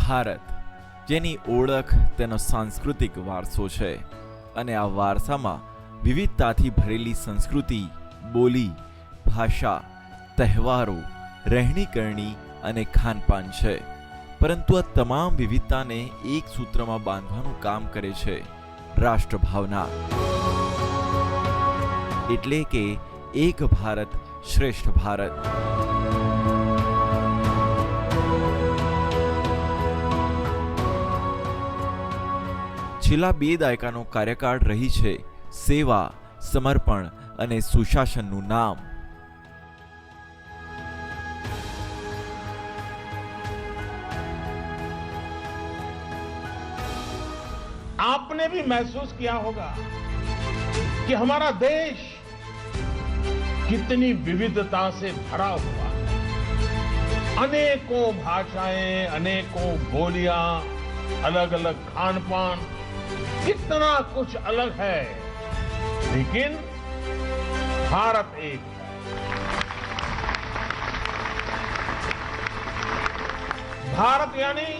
ભારત, જેની ઓળખ તેનો સાંસ્કૃતિક વારસો છે અને આ વારસામાં વિવિધતાથી ભરેલી સંસ્કૃતિ, બોલી, ભાષા, તહેવારો, રહેણીકરણી અને ખાનપાન છે. પરંતુ આ તમામ વિવિધતાને એક સૂત્રમાં બાંધવાનું કામ કરે છે રાષ્ટ્રભાવના. એટલે કે એક ભારત શ્રેષ્ઠ ભારત. છેલ્લા 2 દાયકાનો કાર્યકાળ રહી છે સેવા, સમર્પણ અને સુશાસનનું નામ. आपने भी महसूस किया होगा कि हमारा देश कितनी विविधता से भरा हुआ है. अनेकों भाषाएं, अनेकों बोलियां, अलग अलग खान पान, कितना कुछ अलग है, लेकिन भारत एक है. भारत यानी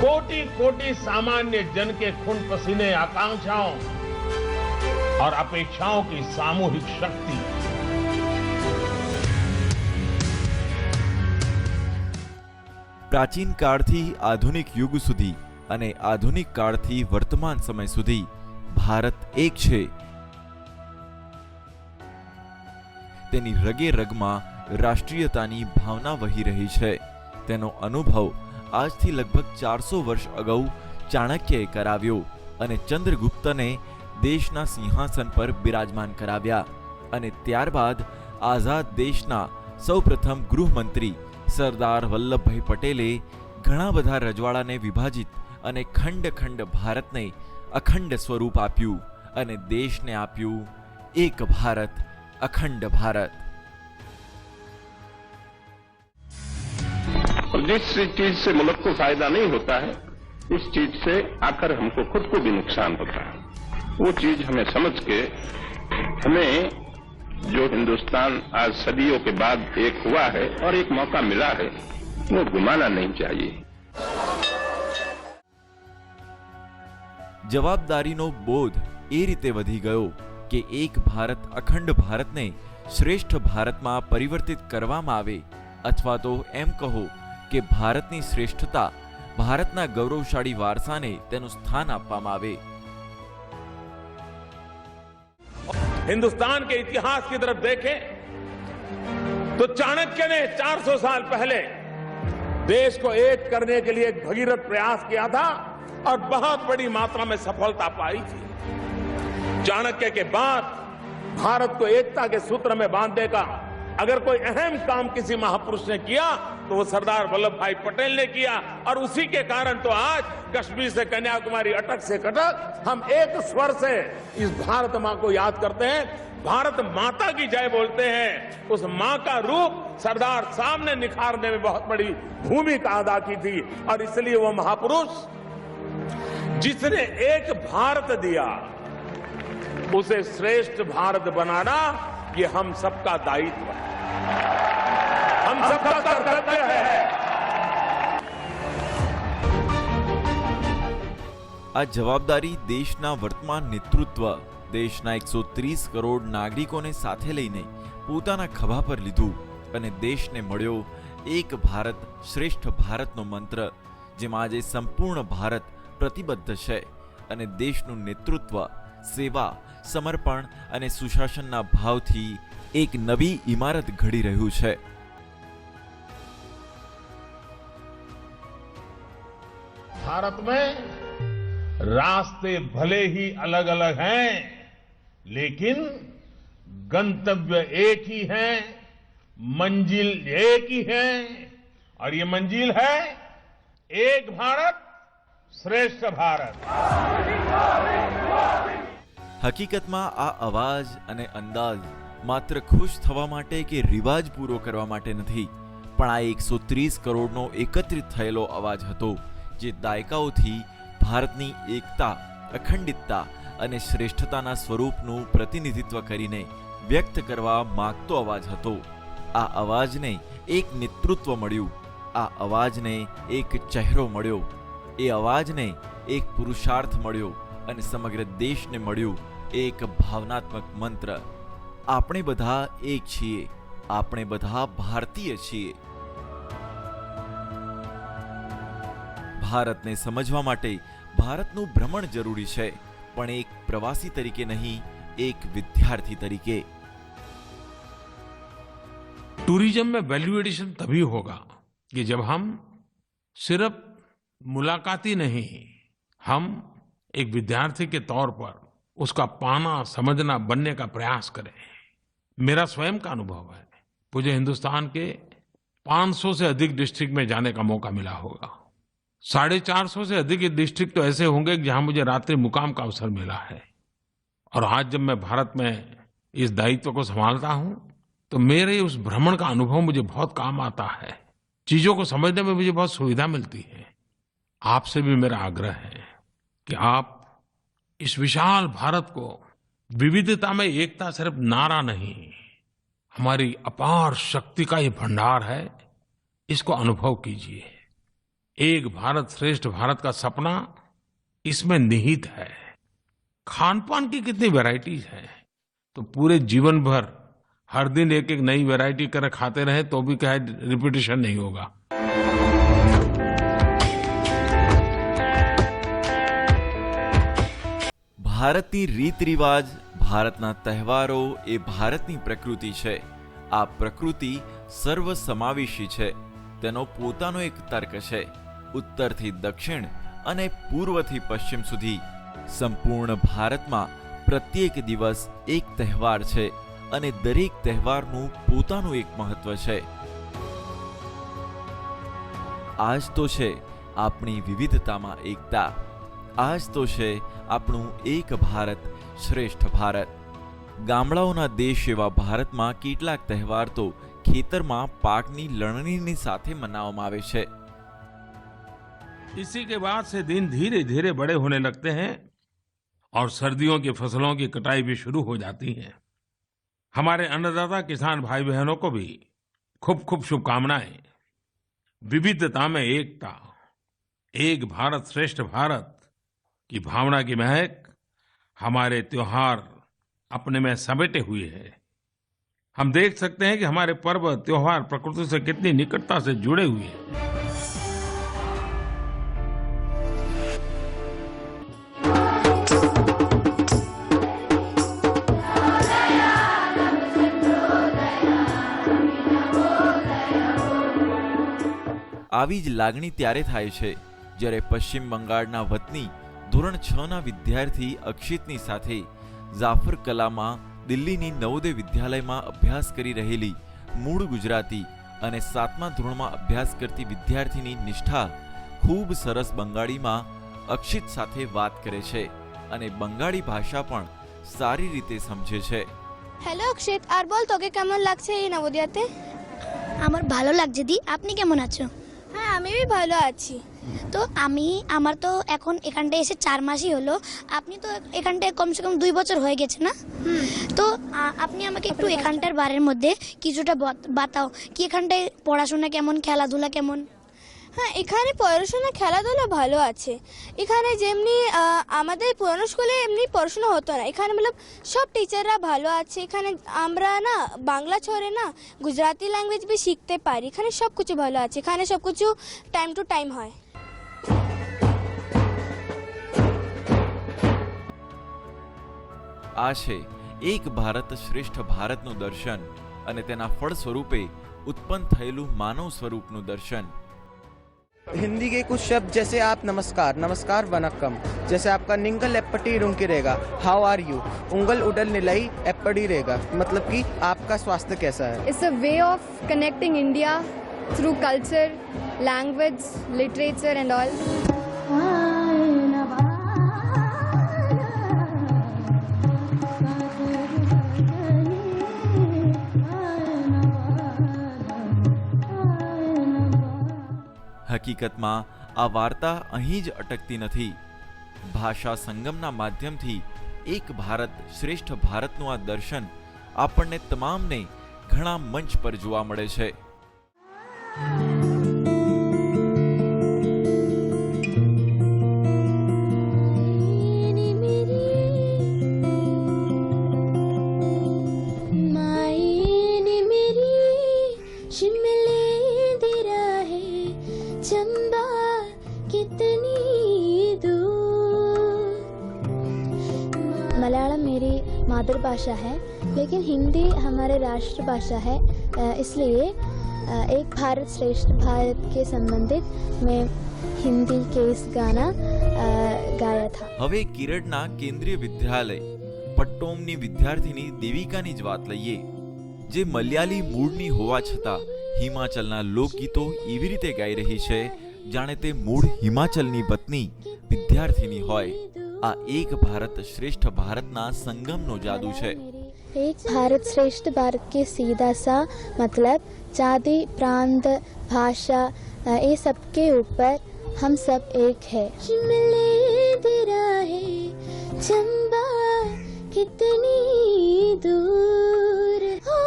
कोटि कोटि सामान्य जन के खून पसीने, आकांक्षाओं और अपेक्षाओं की सामूहिक शक्ति. પ્રાચીન કાળથી આધુનિક યુગ સુધી અને આધુનિક કાળથી વર્તમાન સમય સુધી ભારત એક છે. તેની રગે રગમાં રાષ્ટ્રીયતાની ભાવના વહી રહી છે. તેનો અનુભવ આજથી લગભગ 400 વર્ષ અગાઉ ચાણક્યએ કરાવ્યો અને ચંદ્રગુપ્તને દેશના સિંહાસન પર બિરાજમાન કરાવ્યા અને ત્યારબાદ આઝાદ દેશના સૌપ્રથમ ગૃહમંત્રી સરદાર વલ્લભભાઈ પટેલે ઘણા બધા રજવાડાને વિભાજિત અને ખંડ ખંડ ભારતને અખંડ સ્વરૂપ આપ્યું અને દેશને આપ્યું એક ભારત, અખંડ ભારત. और जिस चीज से मुल्क को फायदा नहीं होता है, उस चीज से आकर हमको खुद को भी नुकसान होता है. वो चीज हमें समझ के हमें जो हिंदुस्तान आज सदियों के बाद एक हुआ है और एक मौका मिला है, वो गुमाना नहीं चाहिए. જવાબદારીનો બોધ એ રીતે વધી ગયો કે એક ભારત અખંડ ભારતને શ્રેષ્ઠ ભારતમાં પરિવર્તિત કરવામાં આવે અથવા તો એમ કહો કે ભારતની શ્રેષ્ઠતા, ભારતના ગૌરવશાળી વારસાને તેનું સ્થાન આપવામાં આવે. हिंदुस्तान के इतिहास की तरफ देखें तो चाणक्य ने 400 साल पहले देश को एक करने के लिए एक भगीरथ प्रयास किया था और बहुत बड़ी मात्रा में सफलता पाई थी. चाणक्य के बाद भारत को एकता के सूत्र में बांधने का अगर कोई अहम काम किसी महापुरुष ने किया तो वो सरदार वल्लभ भाई पटेल ने किया. और उसी के कारण तो आज कश्मीर से कन्याकुमारी, अटक से कटक, हम एक स्वर से इस भारत मां को याद करते हैं, भारत माता की जय बोलते हैं. उस मां का रूप सरदार साहब ने निखारने में बहुत बड़ी भूमिका अदा की थी. और इसलिए वो महापुरुष जिसने एक भारत दिया, उसे श्रेष्ठ भारत बनाना ये हम सबका दायित्व है, हम सबका कर्तव्य है. આ જવાબદારી દેશના વર્તમાન નેતૃત્વ, દેશના 130 કરોડ નાગરિકોને સાથે લઈને પોતાના ખભા પર લીધું અને દેશને મળ્યો એક ભારત શ્રેષ્ઠ ભારતનો મંત્ર, જેમાં આજે સંપૂર્ણ ભારત પ્રતિબદ્ધ છે અને દેશનું નેતૃત્વ સેવા, સમર્પણ અને સુશાસનના ભાવથી એક નવી ઇમારત ઘડી રહ્યું છે. भारत में रास्ते भले ही अलग अलग हैं, लेकिन गंतव्य एक ही है, मंजिल एक ही है. और ये मंजिल है एक भारत श्रेष्ठ भारत. હકીકતમાં આ અવાજ અને અંદાજ માત્ર ખુશ થવા માટે કે રિવાજ પૂરો કરવા માટે નથી, પણ આ 130 કરોડનો એકત્રિત થયેલો અવાજ હતો, જે દાયકાઓથી ભારતની એકતા, અખંડિતતા અને શ્રેષ્ઠતાના સ્વરૂપનું પ્રતિનિધિત્વ કરીને વ્યક્ત કરવા માંગતો અવાજ હતો. આ અવાજને એક નેતૃત્વ મળ્યું આ અવાજને એક ચહેરો મળ્યો, એ અવાજને એક પુરુષાર્થ મળ્યો અને સમગ્ર દેશને મળ્યું એક ભાવનાત્મક મંત્ર. આપણે બધા એક છીએ, આપણે બધા ભારતીય છીએ. ભારતને સમજવા માટે ભારતનું ભ્રમણ જરૂરી છે, પણ એક પ્રવાસી તરીકે નહીં, એક વિદ્યાર્થી તરીકે. टूरिज्म में वैल्यू एडिशन तभी होगा कि जब हम सिर्फ मुलाकाती नहीं, हम एक विद्यार्थी के तौर पर उसका पाना, समझना, बनने का प्रयास करें. मेरा स्वयं का अनुभव है. मुझे हिंदुस्तान के 500 से अधिक डिस्ट्रिक्ट में जाने का मौका मिला होगा. 450 से अधिक डिस्ट्रिक्ट तो ऐसे होंगे जहां मुझे रात्रि मुकाम का अवसर मिला है. और आज जब मैं भारत में इस दायित्व को संभालता हूं, तो मेरे उस भ्रमण का अनुभव मुझे बहुत काम आता है. चीजों को समझने में मुझे बहुत सुविधा मिलती है. आपसे भी मेरा आग्रह है कि आप इस विशाल भारत को, विविधता में एकता सिर्फ नारा नहीं, हमारी अपार शक्ति का ये भंडार है, इसको अनुभव कीजिए. एक भारत श्रेष्ठ भारत का सपना इसमें निहित है. खानपान की कितनी वैरायटीज है, तो पूरे जीवन भर हर दिन एक एक नई वैरायटी कर खाते रहे तो भी क्या है, रिपीटिशन नहीं होगा. ભારતની રીત રિવાજ, ભારતના તહેવારો એ ભારતની પ્રકૃતિ છે. આ પ્રકૃતિ સર્વસમાવેશી છે. તેનો પોતાનો એક તર્ક છે. ઉત્તરથી દક્ષિણ અને પૂર્વથી પશ્ચિમ સુધી સંપૂર્ણ ભારતમાં પ્રત્યેક દિવસ એક તહેવાર છે અને દરેક તહેવારનું પોતાનું એક મહત્વ છે. આજ તો છે આપણી વિવિધતામાં એકતા. આજ તો છે આપણું એક ભારત શ્રેષ્ઠ ભારત. ગામડાઓના દેશ એવા ભારતમાં કેટલાક તહેવાર તો ખેતરમાં પાકની લણણીની સાથે મનાવવામાં આવે છે. इसी के बाद से दिन धीरे धीरे बड़े होने लगते हैं और सर्दियों की फसलों की कटाई भी शुरू हो जाती है. हमारे अन्नदाता किसान भाई बहनों को भी खूब खूब शुभकामनाएं. विविधता में एकता, एक भारत श्रेष्ठ भारत की भावना की महक हमारे त्योहार अपने में समेटे हुए है. हम देख सकते हैं कि हमारे पर्व त्योहार प्रकृति से कितनी निकटता से जुड़े हुए हैं. આવી જ લાગણી ત્યારે થાય છે જ્યારે પશ્ચિમ બંગાળના વતની ધોરણ 6ના વિદ્યાર્થી અક્ષિતની સાથે જાફર કલામાં દિલ્હીની નવોદય વિદ્યાલયમાં અભ્યાસ કરી રહેલી મૂળ ગુજરાતી અને 7મા ધોરણમાં અભ્યાસ કરતી વિદ્યાર્થીની નિષ્ઠા ખૂબ સરસ બંગાળીમાં અક્ષિત સાથે વાત કરે છે અને બંગાળી ભાષા પણ સારી રીતે સમજે છે. হ্যালো অক্ষিত, আর বল তোকে কেমন লাগছে এই নবোদয়াতে? আমার ভালো লাগছে দি, আপনি কেমন আছো? হ্যাঁ, আমি ভালো আছি. তো আমার তো এখন এখানটায় এসে 4 মাসই হলো, আপনি তো এখানটায় কমসে কম 2 বছর হয়ে গেছে না? তো আপনি আমাকে একটু এখানটার বারের মধ্যে কিছুটা বাতাও কি এখানটায় পড়াশোনা কেমন, খেলাধুলা কেমন? হ্যাঁ, এখানে পড়াশোনা খেলাধুলা ভালো আছে. এখানে যেমনি আমাদের পুরনো স্কুলে এমনি পড়াশোনা হতো না. এখানে মতলব সব টিচাররা ভালো আছে. এখানে আমরা না বাংলা ছড়ে না গুজরাটি ল্যাঙ্গুয়েজ भी শিখতে পারি. এখানে সব কিছু ভালো আছে. এখানে সব কিছু টাইম টু টাইম হয়. આ છે એક ભારત શ્રેષ્ઠ ભારતનું દર્શન અને તેના ફળ સ્વરૂપે ઉત્પન્ન થયેલું માનવ સ્વરૂપનું દર્શન. हिंदी के कुछ शब्द जैसे आप नमस्कार, नमस्कार वनक्कम, जैसे आपका निंगल एप्पटी रुंकिरेगा, हाउ आर यू, उंगल उडल निलाई एप्पडी रेगा, मतलब कि आपका स्वास्थ्य कैसा है. It's a way of connecting India through culture, language, literature and all. હકીકતમાં આ વાર્તા અહીં જ અટકતી નથી. ભાષા સંગમના માધ્યમથી એક ભારત શ્રેષ્ઠ ભારતનું આ દર્શન આપણને તમામને ઘણા મંચ પર જોવા મળે છે. मातृभाषा है, लेकिन हिंदी हमारे राष्ट्रभाषा है। इसलिए एक भारत श्रेष्ठ भारत के संबंधित में हिंदी के इस गाना गाया था। હવે કિરડના કેન્દ્રીય વિદ્યાલય પટ્ટોમની વિદ્યાર્થીની દેવિકાની જ વાત લઈએ, જે મલયાલી મૂળની હોવા છતાં હિમાચલના લોકગીતો એવી રીતે ગાઈ રહી છે જાણે તે મૂળ હિમાચલની વતની વિદ્યાર્થીની હોય। આ એક ભારત શ્રેષ્ઠ ભારતના સંગમનો જાદુ છે। एक भारत श्रेष्ठ भारत के सीधा सा मतलब जाति प्रांत भाषा ये सब के ऊपर हम सब एक है। शिमले दी राहें चंबा कितनी दूर हो,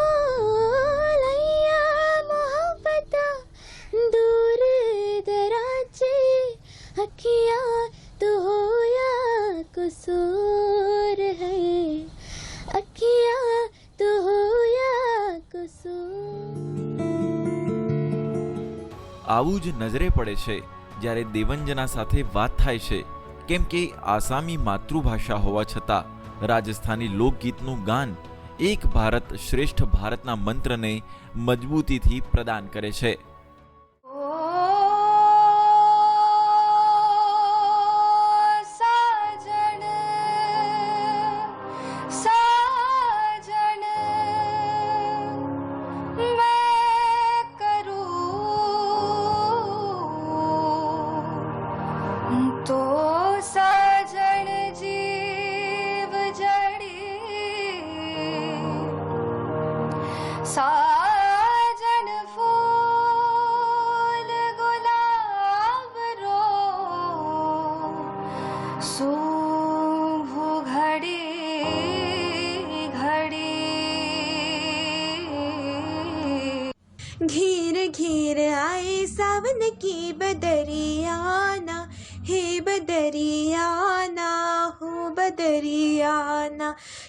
लैया मोहब्बता दूर दराजे, अखियां तो हो या कसूर है, अखियां तो हो या कसूर। આવું જ નજરે પડે છે જ્યારે દેવંજના સાથે વાત થાય છે, કેમ કે આસામી માતૃભાષા હોવા છતાં રાજસ્થાની લોકગીતનું ગાન એક ભારત શ્રેષ્ઠ ભારતના મંત્રને મજબૂતીથી પ્રદાન કરે છે। तो साजन जीव जड़ी, साजन फूल गुलाब रो, शुभ घड़ी घड़ी। घिर घिर आए सावन की बदरियाना, हे बदरियाना हो बदरियाना,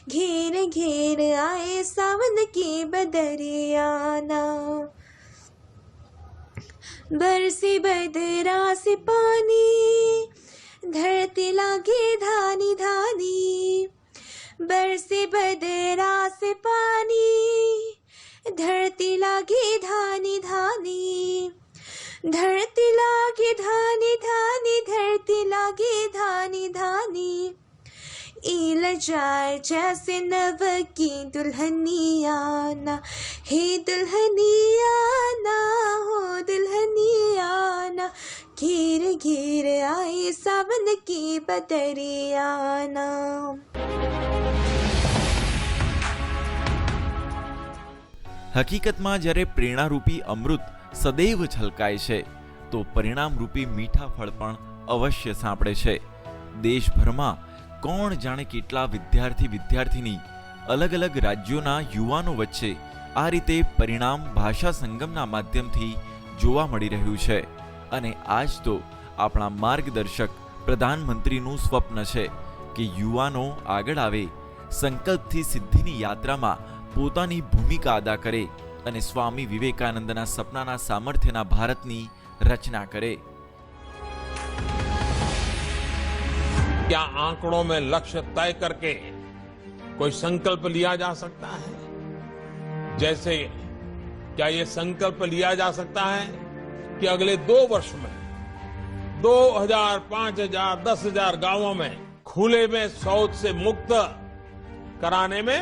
घेर घेर आए सावन की बदरियाना। बरसी बदरा से पानी, धरती लागे धानी धानी, बरसी बदरा से पानी, धरती लागे धानी धानी, धरती लागे धानी धानी, धरती लागे धानी धानी। ईल जाए जैसे नव की दुल्हनियाना, हे दुल्हनियाना हो दुल्हनियाना, घेर घेर आए सावन की बदरियाना। હકીકતમાં જ્યારે પ્રેરણારૂપી અમૃત સદૈવ છલકાય છે તો પરિણામરૂપી મીઠા ફળ પણ અવશ્ય સાંપડે છે। દેશભરમાં કોણ જાણે કેટલા વિદ્યાર્થી વિદ્યાર્થીની અલગ અલગ રાજ્યોના યુવાનો વચ્ચે આ રીતે પરિણામ ભાષા સંગમના માધ્યમથી જોવા મળી રહ્યું છે। અને આજ તો આપણા માર્ગદર્શક પ્રધાનમંત્રીનું સ્વપ્ન છે કે યુવાનો આગળ આવે, સંકલ્પથી સિદ્ધિની યાત્રામાં પોતાની ભૂમિકા અદા કરે અને સ્વામી વિવેકાનંદના સપનાના સામર્થ્યના ભારતની રચના કરે। क्या आंकड़ों में लक्ष्य तय करके कोई संकल्प लिया जा सकता है? जैसे क्या ये संकल्प लिया जा सकता है कि अगले 2 वर्ष में 2000, 5000, 10,000 गांवों में खुले में शौच से मुक्त कराने में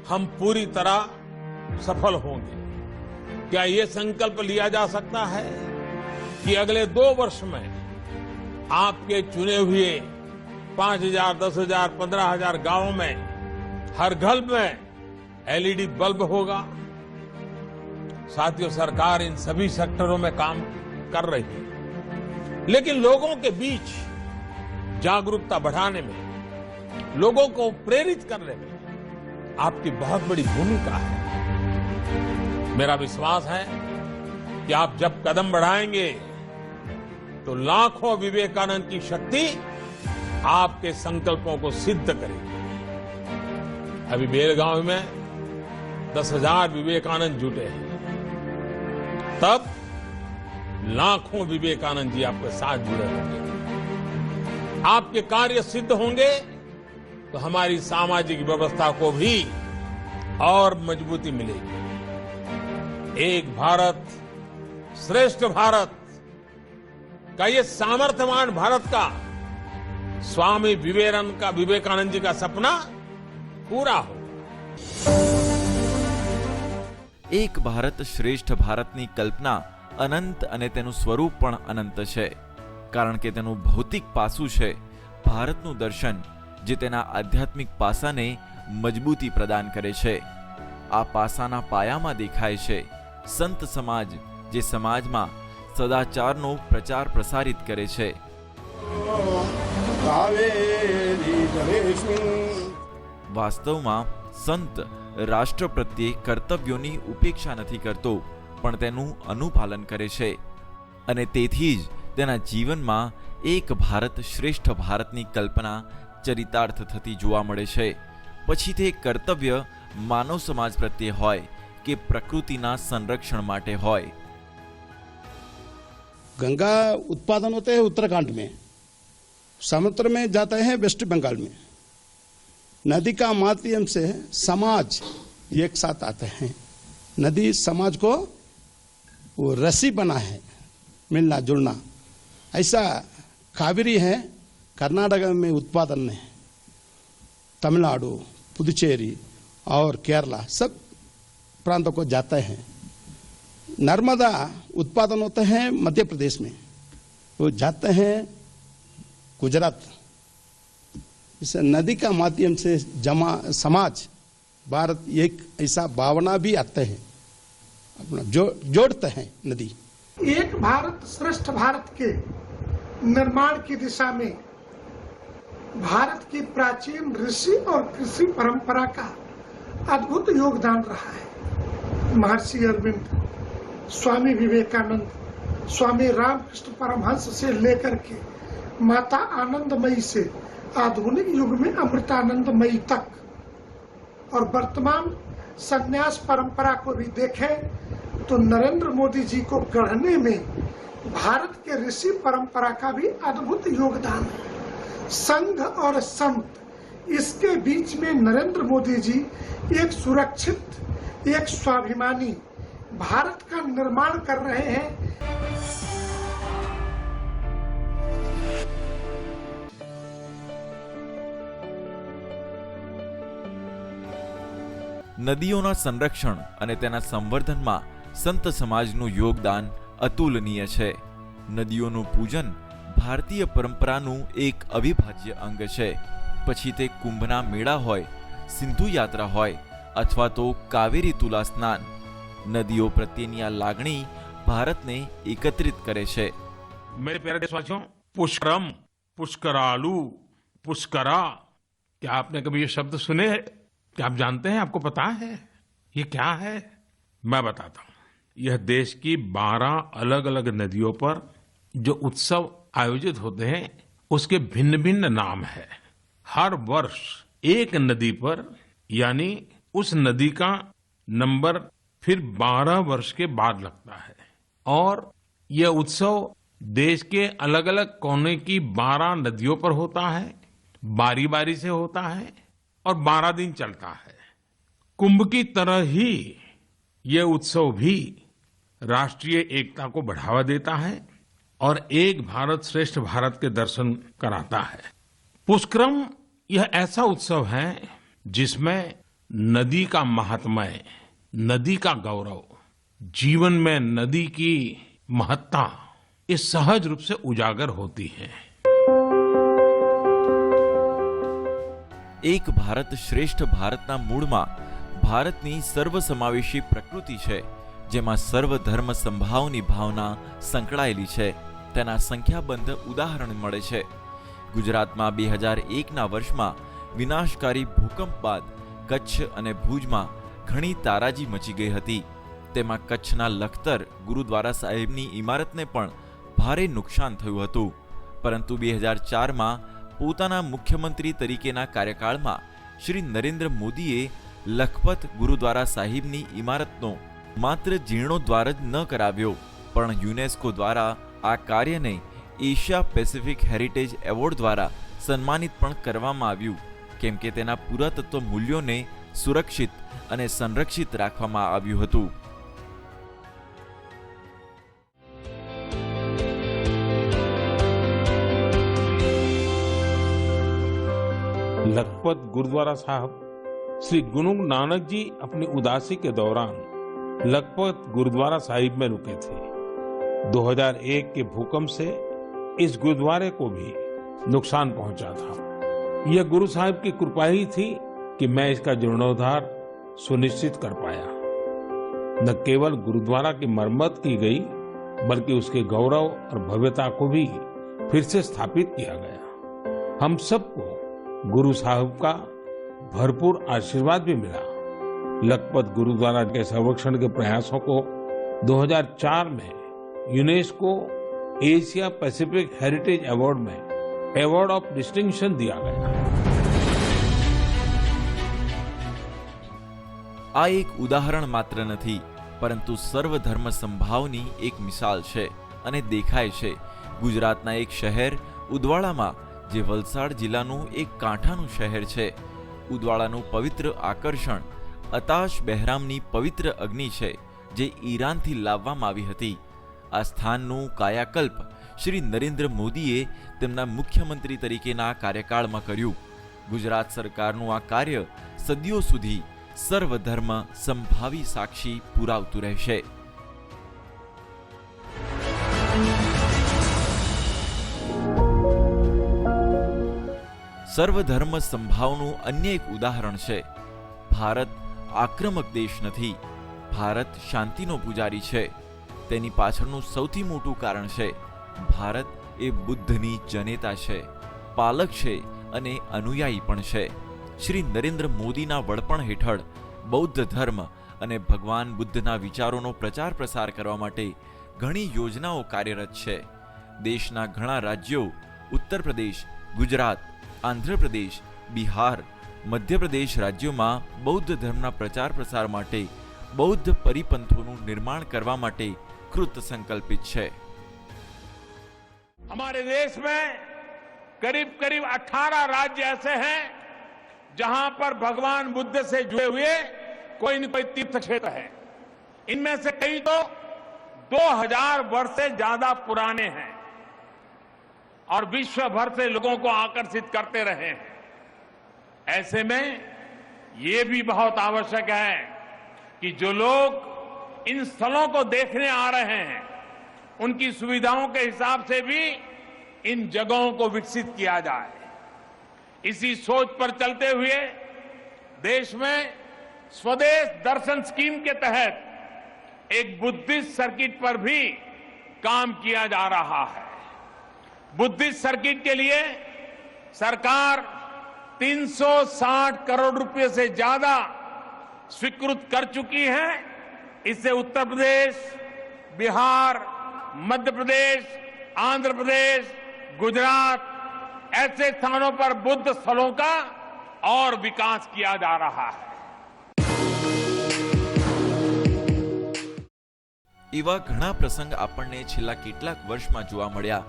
हम पूरी तरह सफल होंगे? क्या ये संकल्प लिया जा सकता है कि अगले 2 वर्ष में आपके चुने हुए 5,000, 10,000, 15,000 गांवों में हर घर में एलईडी बल्ब होगा? साथियों, सरकार इन सभी सेक्टरों में काम कर रही है, लेकिन लोगों के बीच जागरूकता बढ़ाने में, लोगों को प्रेरित करने में आपकी बहुत बड़ी भूमिका है। मेरा विश्वास है कि आप जब कदम बढ़ाएंगे तो लाखों विवेकानंद की शक्ति आपके संकल्पों को सिद्ध करेगी। अभी बेलगांव में 10,000 विवेकानंद जुटे हैं, तब लाखों विवेकानंद जी आपके साथ जुड़े होंगे। आपके कार्य सिद्ध होंगे तो हमारी सामाजिक व्यवस्था को भी और मजबूती मिलेगी। एक भारत श्रेष्ठ भारत का ये सामर्थ्यवान भारत का स्वामी विवेकानंद जी का सपना पूरा हो। એક ભારત શ્રેષ્ઠ ભારતની કલ્પના અનંત અને તેનું સ્વરૂપ પણ અનંત છે, કારણ કે તેનું ભૌતિક પાસું છે ભારતનું દર્શન, જે તેના આધ્યાત્મિક પાસાને મજબૂતી પ્રદાન કરે છે. આ પાસાના પાયામાં દેખાય છે સંત સમાજ, જે સમાજમાં સદાચારનો પ્રચાર પ્રસારિત કરે છે. વાસ્તવમાં સંત રાષ્ટ્ર પ્રત્યે કર્તવ્યોની ઉપેક્ષા નથી કરતો, પણ તેનું અનુપાલન કરે છે. અને તેથી જ તેના જીવનમાં એક ભારત શ્રેષ્ઠ ભારતની કલ્પના ચરિતાર્થ થતી જોવા મળે છે. પછી તે કર્તવ્ય માનવ સમાજ પ્રત્યે હોય કે પ્રકૃતિના સંરક્ષણ માટે હોય. गंगा उत्पादन होते हैं उत्तराखंड में, समुद्र में जाते हैं वेस्ट बंगाल में. नदी का माध्यम से समाज एक साथ आते हैं. नदी समाज को वो रस्सी बना है, मिलना जुलना. ऐसा कावेरी है कर्नाटक में उत्पादन है, तमिलनाडु, पुदुचेरी और केरला सब प्रांतों को जाते हैं. नर्मदा उत्पादन होते हैं मध्य प्रदेश में, वो जाते हैं गुजरात. इस नदी का माध्यम से जमा समाज भारत एक ऐसा भावना भी आते हैं, अपना जोड़ते हैं नदी. एक भारत श्रेष्ठ भारत के निर्माण की दिशा में भारत की प्राचीन ऋषि और कृषि परंपरा का अद्भुत योगदान रहा है. महर्षि अरविंद, स्वामी विवेकानंद, स्वामी रामकृष्ण परमहंस से लेकर के माता आनंदमयी से आधुनिक युग में अमृतानंदमयी तक और वर्तमान संन्यास परंपरा को भी देखें तो नरेंद्र मोदी जी को गढ़ने में भारत के ऋषि परंपरा का भी अद्भुत योगदान है. संघ और संत, इसके बीच में नरेंद्र मोदी जी एक सुरक्षित, एक स्वाभिमानी भारत का निर्माण कर रहे हैं. નદીઓના સંરક્ષણ અને તેના સંવર્ધનમાં સંત સમાજનું યોગદાન અતુલનીય છે. નદીઓનું પૂજન ભારતીય પરંપરાનું એક અવિભાજ્ય અંગ છે. પછી તે કુંભના મેળા હોય, સિંધુ યાત્રા હોય અથવા તો કાવેરી તુલા સ્નાન, નદીઓ પ્રત્યેની આ લાગણી ભારતને એકત્રિત કરે છે. मेरे प्यारे देशवासियों, पुष्करम, पुष्करालू, पुष्करा, क्या आपने कभी ये शब्द सुने हैं? क्या आप जानते हैं? आपको पता है ये क्या है? मैं बताता हूँ. यह देश की 12 अलग अलग नदियों पर जो उत्सव आयोजित होते हैं उसके भिन्न भिन्न नाम है. हर वर्ष एक नदी पर, यानी उस नदी का नंबर फिर 12 वर्ष के बाद लगता है. और यह उत्सव देश के अलग अलग कोने की 12 नदियों पर होता है, बारी बारी से होता है और 12 दिन चलता है. कुंभ की तरह ही यह उत्सव भी राष्ट्रीय एकता को बढ़ावा देता है और एक भारत श्रेष्ठ भारत के दर्शन कराता है. पुष्करम यह ऐसा उत्सव है जिसमें नदी का महात्म्य, नदी का गौरव, जीवन में नदी की महत्ता ये सहज रूप से उजागर होती है. એક ભારત શ્રેષ્ઠ ભારતના મૂળમાં ભારતની સર્વસમાવેશી પ્રકૃતિ છે, જેમાં સર્વધર્મ સંભાવની ભાવના સંકળાયેલી છે. તેના સંખ્યાબંધ ઉદાહરણ મળે છે. ગુજરાતમાં 2001ના વર્ષમાં વિનાશકારી ભૂકંપ બાદ કચ્છ અને ભુજમાં ઘણી તારાજી મચી ગઈ હતી. તેમાં કચ્છના લખતર ગુરુદ્વારા સાહેબની ઇમારતને પણ ભારે નુકસાન થયું હતું. પરંતુ 2004માં પોતાના મુખ્યમંત્રી તરીકેના કાર્યકાળમાં શ્રી નરેન્દ્ર મોદીએ લખપત ગુરુદ્વારા સાહિબની ઇમારતનો માત્ર જીર્ણોદ્ધાર જ ન કરાવ્યો, પણ યુનેસ્કો દ્વારા આ કાર્યને એશિયા પેસિફિક હેરિટેજ એવોર્ડ દ્વારા સન્માનિત પણ કરવામાં આવ્યું કેમ કે તેના પુરાતત્વ મૂલ્યોને સુરક્ષિત અને સંરક્ષિત રાખવામાં આવ્યું હતું. लखपत गुरुद्वारा साहब श्री गुरु नानक जी अपनी उदासी के दौरान लखपत गुरुद्वारा साहिब में रुके थे. 2001 के भूकंप से इस गुरुद्वारे को भी नुकसान पहुंचा था. यह गुरु साहिब की कृपा ही थी कि मैं इसका जीर्णोद्धार सुनिश्चित कर पाया. न केवल गुरुद्वारा की मरम्मत की गई बल्कि उसके गौरव और भव्यता को भी फिर से स्थापित किया गया. हम सबको गुरु साहिब का भरपूर आशीर्वाद भी मिला. लखपत गुरुद्वारा के संरक्षण के प्रयासों को 2004 में UNESCO Asia Pacific heritage award में अवार्ड ऑफ डिस्टिंक्शन दिया गया. આ એક ઉદાહરણ માત્ર નથી, પરંતુ સર્વધર્મ સંભાવની એક મિસાલ છે અને દેખાય છે ગુજરાતના એક શહેર ઉદવાડામાં, જે વલસાડ જિલ્લાનું એક કાંઠાનું શહેર છે. ઉદવાડાનું પવિત્ર આકર્ષણ અતાશ બહેરામની પવિત્ર અગ્નિ છે, જે ઈરાનથી લાવવામાં આવી હતી. આ સ્થાનનું કાયાકલ્પ શ્રી નરેન્દ્ર મોદીએ તેમના મુખ્યમંત્રી તરીકેના કાર્યકાળમાં કર્યું. ગુજરાત સરકારનું આ કાર્ય સદીઓ સુધી સર્વધર્મ સંભાવી સાક્ષી પુરાવતું રહેશે. સર્વધર્મ સંભાવનું અન્ય એક ઉદાહરણ છે. ભારત આક્રમક દેશ નથી, ભારત શાંતિનો પૂજારી છે. તેની પાછળનું સૌથી મોટું કારણ છે ભારત એ બુદ્ધની જનેતા છે, પાલક છે અને અનુયાયી પણ છે. શ્રી નરેન્દ્ર મોદીના વડપણ હેઠળ બૌદ્ધ ધર્મ અને ભગવાન બુદ્ધના વિચારોનો પ્રચાર પ્રસાર કરવા માટે ઘણી યોજનાઓ કાર્યરત છે. દેશના ઘણા રાજ્યો ઉત્તર પ્રદેશ, ગુજરાત, આંધ્રપ્રદેશ, બિહાર, મધ્યપ્રદેશ રાજ્યોમાં બૌદ્ધ ધર્મના પ્રચાર પ્રસાર માટે બૌદ્ધ પરિપંથોનું નિર્માણ કરવા માટે કૃત સંકલ્પિત છે. हमारे देश में करीब करीब 18 राज्य ऐसे हैं जहां पर भगवान बुद्ध से जुड़े हुए कोई न कोई तीर्थ क्षेत्र है. इनमें से कई तो 2000 वर्ष से ज्यादा पुराने हैं और विश्व भर से लोगों को आकर्षित करते रहे हैं. ऐसे में ये भी बहुत आवश्यक है कि जो लोग इन स्थलों को देखने आ रहे हैं, उनकी सुविधाओं के हिसाब से भी इन जगहों को विकसित किया जाए. इसी सोच पर चलते हुए देश में स्वदेश दर्शन स्कीम के तहत एक बुद्धिस्ट सर्किट पर भी काम किया जा रहा है. बुद्धिस्ट सर्किट के लिए सरकार 360 करोड़ रुपए से ज्यादा स्वीकृत कर चुकी है. इससे उत्तर प्रदेश, बिहार, मध्य प्रदेश, आंध्र प्रदेश, गुजरात ऐसे स्थानों पर बुद्ध स्थलों का और विकास किया जा रहा है. એવા ઘણા પ્રસંગ આપણને છેલ્લા કેટલાક વર્ષમાં જોવા મળ્યા,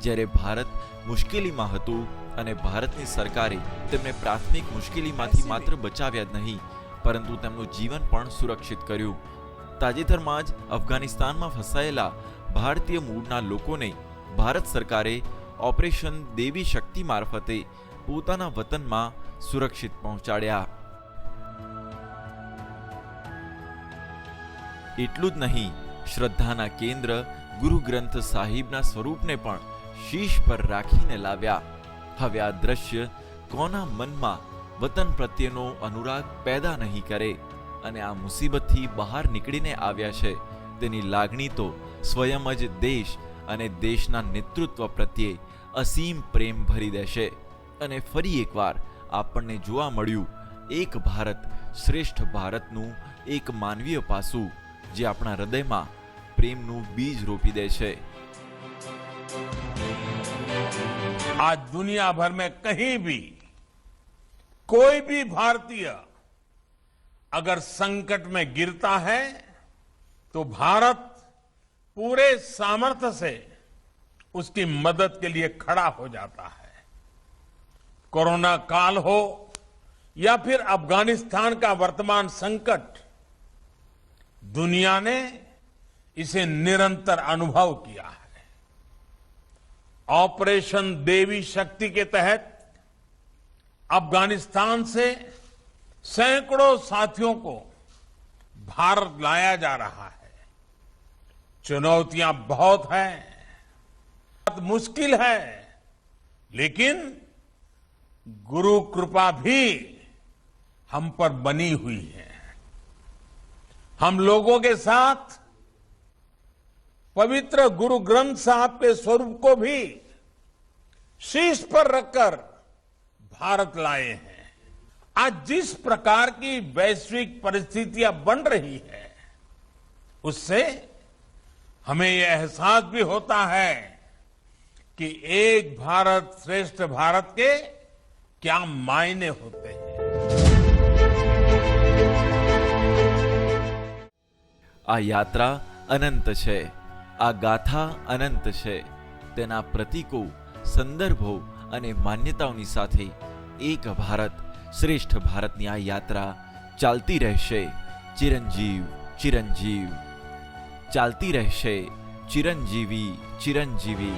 જ્યારે ભારત મુશ્કેલીમાં હતું અને ભારતની સરકારે તેમને પ્રાથમિક મુશ્કેલીમાંથી માત્ર બચાવ્યા જ નહીં, પરંતુ તેમનું જીવન પણ સુરક્ષિત કર્યું. તાજેતરમાં જ અફઘાનિસ્તાનમાં ફસાયેલા ભારતીય મૂળના લોકોને ભારત સરકારે ઓપરેશન દેવી શક્તિ મારફતે પોતાના વતનમાં સુરક્ષિત પહોંચાડ્યા. એટલું જ નહીં, શ્રદ્ધાના કેન્દ્ર ગુરુ ગ્રંથ સાહિબના સ્વરૂપને પણ શીશ પર રાખીને લાવ્યા. હવે આ દ્રશ્ય કોના મનમાં વતન પ્રત્યેનો અનુરાગ પેદા નહીં કરે અને આ મુસીબતથી બહાર નીકળીને આવ્યા છે તેની લાગણી તો સ્વયં જ દેશ અને દેશના નેતૃત્વ પ્રત્યે અસીમ પ્રેમ ભરી દેશે. અને ફરી એકવાર આપણને જોવા મળ્યું એક ભારત શ્રેષ્ઠ ભારતનું એક માનવીય પાસું, જે આપણા હૃદયમાં પ્રેમનું બીજ રોપી દે છે. आज दुनिया भर में कहीं भी कोई भी भारतीय अगर संकट में गिरता है तो भारत पूरे सामर्थ्य से उसकी मदद के लिए खड़ा हो जाता है. कोरोना काल हो या फिर अफगानिस्तान का वर्तमान संकट, दुनिया ने इसे निरंतर अनुभव किया है। ऑपरेशन देवी शक्ति के तहत अफगानिस्तान से सैकड़ों साथियों को भारत लाया जा रहा है। चुनौतियां बहुत हैं, बहुत मुश्किल है, लेकिन गुरु कृपा भी हम पर बनी हुई है। हम लोगों के साथ पवित्र गुरु ग्रंथ साहब के स्वरूप को भी शीर्ष पर रखकर भारत लाए हैं। आज जिस प्रकार की वैश्विक परिस्थितियां बन रही है, उससे हमें यह एहसास भी होता है कि एक भारत श्रेष्ठ भारत के क्या मायने होते हैं। આ યાત્રા અનંત છે, આ ગાથા અનંત છે, તેના પ્રતીકો, સંદર્ભો અને માન્યતાઓની સાથે એક ભારત શ્રેષ્ઠ ભારતની આ યાત્રા ચાલતી રહેશે। ચિરંજીવ ચિરંજીવ ચાલતી રહેશે, ચિરંજીવી ચિરંજીવી।